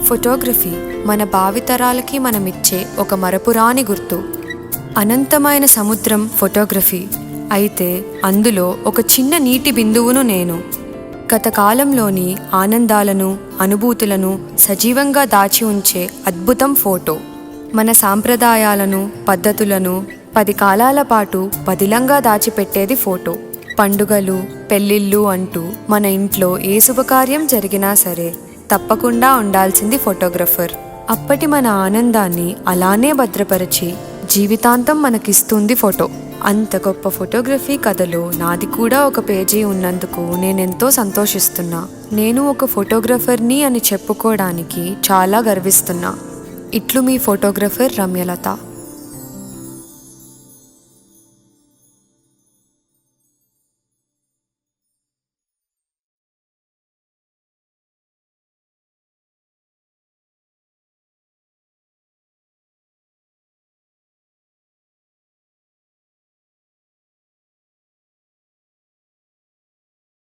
Photography మన భావితరాలకి మనమిచ్చే ఒక మరపురాని గుర్తు. అనంతమైన సముద్రం ఫోటోగ్రఫీ అయితే అందులో ఒక చిన్న నీటి బిందువును నేను. గత కాలంలోని ఆనందాలను, అనుభూతులను సజీవంగా దాచి ఉంచే అద్భుతం ఫోటో. మన సాంప్రదాయాలను, పద్ధతులను 10 కాలాల పాటు పదిలంగా దాచిపెట్టేది ఫోటో. పండుగలు, పెళ్ళిళ్ళు అంటూ మన ఇంట్లో ఏ శుభకార్యం జరిగినా సరే తప్పకుండా ఉండాల్సింది ఫోటోగ్రఫర్. అప్పటి మన ఆనందాన్ని అలానే భద్రపరిచి జీవితాంతం మనకిస్తుంది ఫోటో. అంత గొప్ప ఫోటోగ్రఫీ కథలో నాది కూడా ఒక పేజీ ఉన్నందుకు నేనెంతో సంతోషిస్తున్నా. నేను ఒక ఫోటోగ్రఫర్ని అని చెప్పుకోవడానికి చాలా గర్విస్తున్నా. ఇట్లు మీ ఫోటోగ్రఫర్ రమ్యలత.